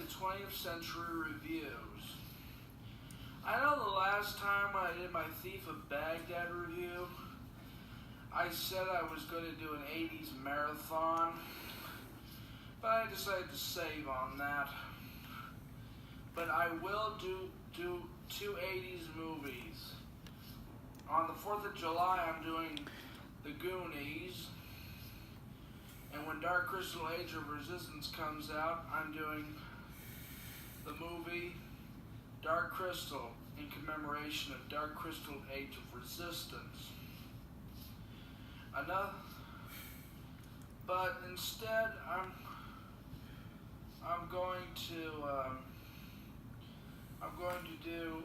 to 20th Century Reviews. I know the last time I did my Thief of Baghdad review, I said I was going to do an 80s marathon, but I decided to save on that. But I will do two 80s movies. On the 4th of July, I'm doing The Goonies. And when Dark Crystal Age of Resistance comes out, I'm doing the movie Dark Crystal in commemoration of Dark Crystal Age of Resistance. But instead, I'm going to do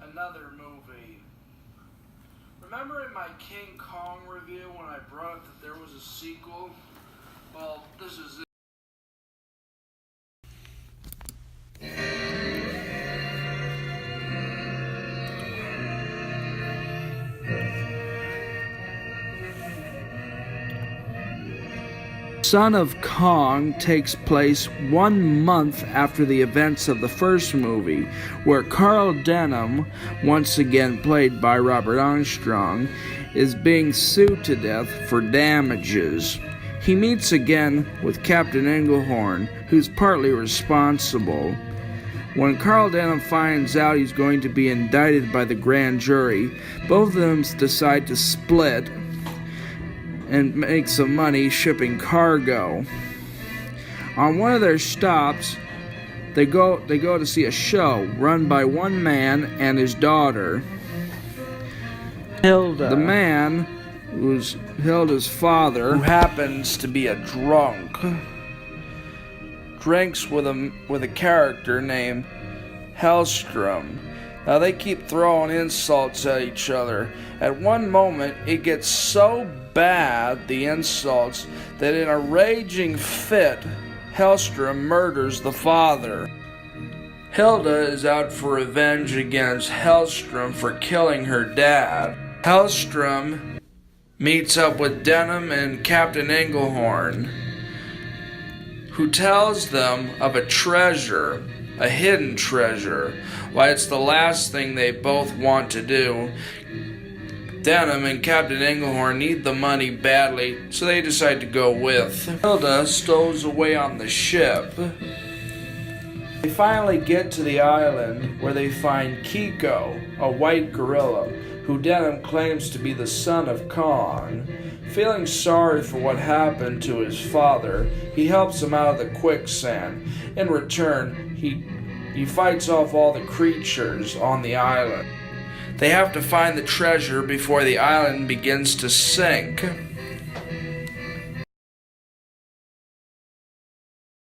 another movie. Remember in my King Kong review when I brought up that there was a sequel? Well, this is it. Son of Kong takes place 1 month after the events of the first movie, where Carl Denham, once again played by Robert Armstrong, is being sued to death for damages. He meets again with Captain Englehorn, who's partly responsible. When Carl Denham finds out he's going to be indicted by the grand jury, both of them decide to split and make some money shipping cargo. On one of their stops, they go to see a show run by one man and his daughter. Hilda. The man, who's Hilda's father, who happens to be a drunk, drinks with a character named Hellstrom. Now they keep throwing insults at each other. At one moment, it gets so bad, the insults, that in a raging fit, Hellstrom murders the father. Hilda is out for revenge against Hellstrom for killing her dad. Hellstrom meets up with Denham and Captain Englehorn, who tells them of a treasure, a hidden treasure. Why, it's the last thing they both want to do. Denham and Captain Englehorn need the money badly, so they decide to go with. Hilda stows away on the ship. They finally get to the island where they find Kiko, a white gorilla, who Denham claims to be the son of Kong. Feeling sorry for what happened to his father, he helps him out of the quicksand. In return, he fights off all the creatures on the island. They have to find the treasure before the island begins to sink.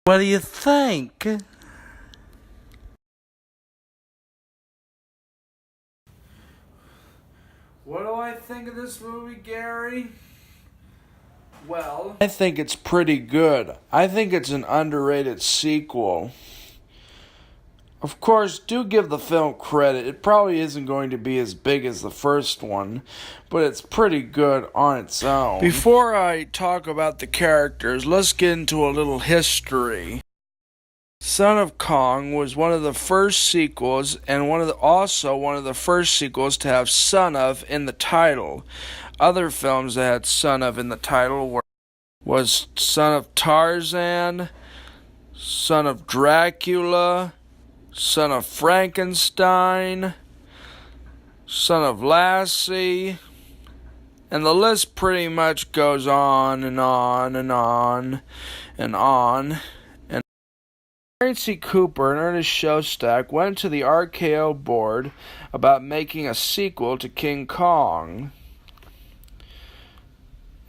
What do you think? What do I think of this movie, Gary? Well, I think it's pretty good. I think it's an underrated sequel. Of course, do give the film credit. It probably isn't going to be as big as the first one, but it's pretty good on its own. Before I talk about the characters, let's get into a little history. Son of Kong was one of the first sequels, and also one of the first sequels to have Son of in the title. Other films that had Son of in the title was Son of Tarzan, Son of Dracula, Son of Frankenstein, Son of Lassie, and the list pretty much goes on and on and on and on. And Mary C. Cooper and Ernest Shostak went to the RKO board about making a sequel to King Kong,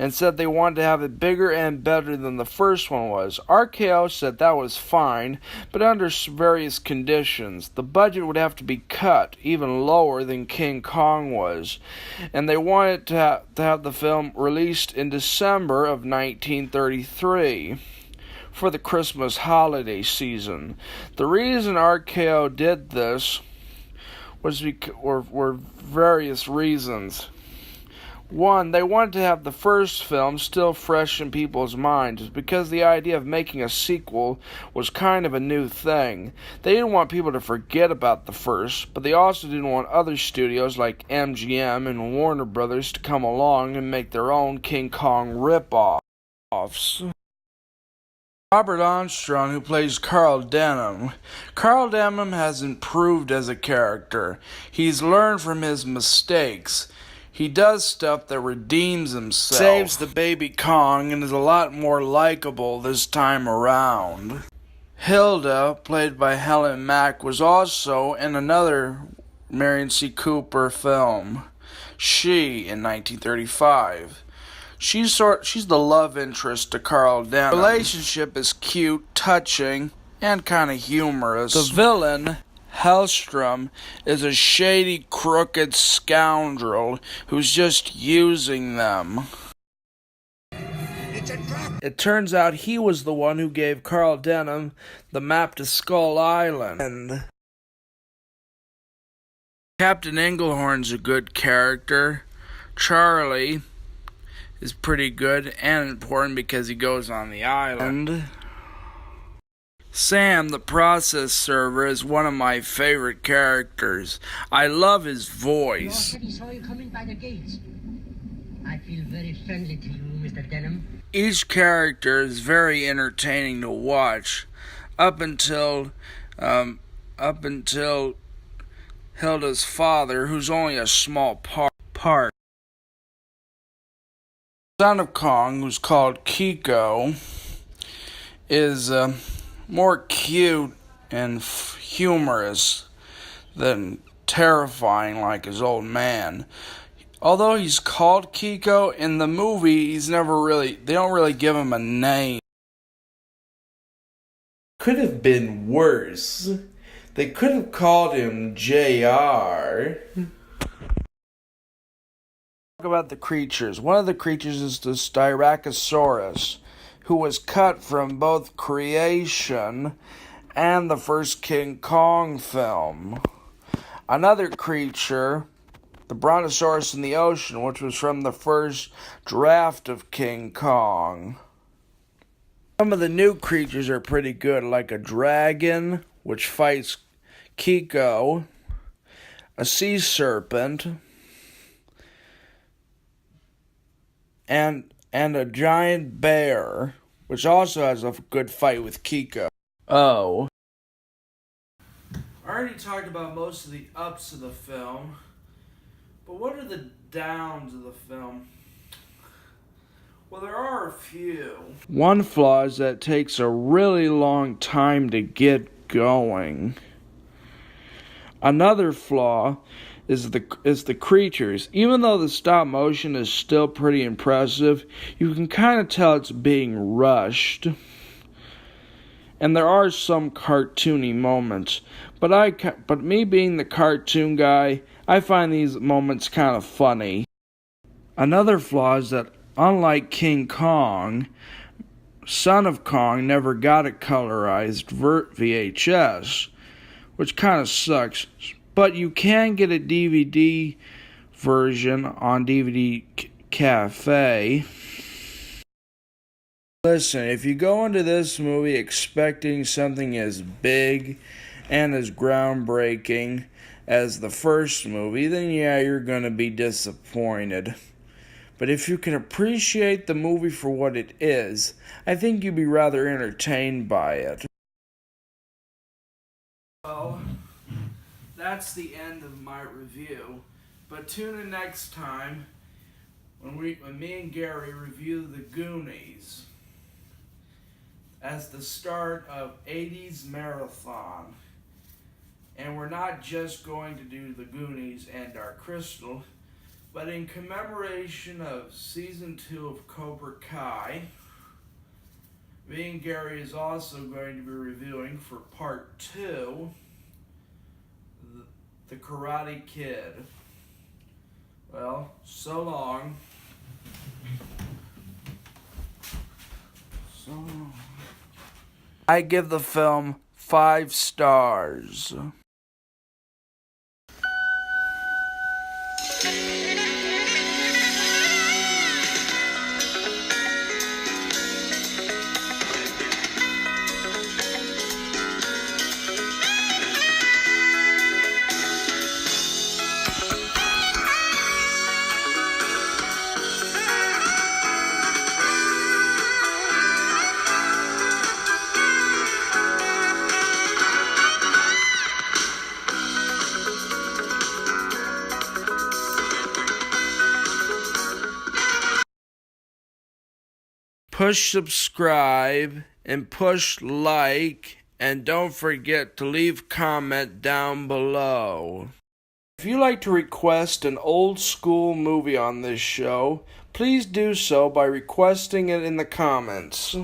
and said they wanted to have it bigger and better than the first one was. RKO said that was fine, but under various conditions. The budget would have to be cut even lower than King Kong was, and they wanted to have the film released in December of 1933 for the Christmas holiday season. The reason RKO did this were various reasons. One, they wanted to have the first film still fresh in people's minds because the idea of making a sequel was kind of a new thing. They didn't want people to forget about the first, but they also didn't want other studios like MGM and Warner Brothers to come along and make their own King Kong rip-offs. Robert Armstrong, who plays Carl Denham. Carl Denham has improved as a character. He's learned from his mistakes. He does stuff that redeems himself, saves the baby Kong, and is a lot more likable this time around. Hilda, played by Helen Mack, was also in another Merian C. Cooper film, She, in 1935. She's the love interest to Carl Denham. The relationship is cute, touching, and kind of humorous. The villain, Hellstrom, is a shady, crooked scoundrel who's just using them. It's a trap. It turns out he was the one who gave Carl Denham the map to Skull Island. Captain Englehorn's a good character. Charlie is pretty good and important because he goes on the island. Sam, the process server, is one of my favorite characters. I love his voice. He saw you coming by the gates. I feel very friendly to you, Mr. Denham. Each character is very entertaining to watch, up until Hilda's father, who's only a small part. Son of Kong, who's called Kiko, is more cute and humorous than terrifying like his old man. Although he's called Kiko, in the movie they don't really give him a name. Could have been worse. They could have called him JR. Talk about the creatures. One of the creatures is the Styracosaurus, who was cut from both Creation and the first King Kong film. Another creature, the Brontosaurus in the ocean, which was from the first draft of King Kong. Some of the new creatures are pretty good, like a dragon, which fights Kiko, a sea serpent, and a giant bear, which also has a good fight with Kiko. Oh. I already talked about most of the ups of the film, but what are the downs of the film? Well, there are a few. One flaw is that it takes a really long time to get going. Another flaw is the creatures. Even though the stop motion is still pretty impressive, you can kind of tell it's being rushed. And there are some cartoony moments, but me being the cartoon guy, I find these moments kind of funny. Another flaw is that unlike King Kong, Son of Kong never got a colorized VHS, which kind of sucks. But you can get a DVD version on DVD Cafe. Listen, if you go into this movie expecting something as big and as groundbreaking as the first movie, then yeah, you're going to be disappointed. But if you can appreciate the movie for what it is, I think you'll be rather entertained by it. Well, that's the end of my review. But tune in next time when me and Gary review The Goonies as the start of 80s Marathon. And we're not just going to do The Goonies and Dark Crystal, but in commemoration of Season 2 of Cobra Kai, me and Gary is also going to be reviewing for Part 2, The Karate Kid. Well, so long. I give the film 5 stars. push subscribe and push like, and don't forget to leave comment down below. If you'd like to request an old school movie on this show, please do so by requesting it in the comments.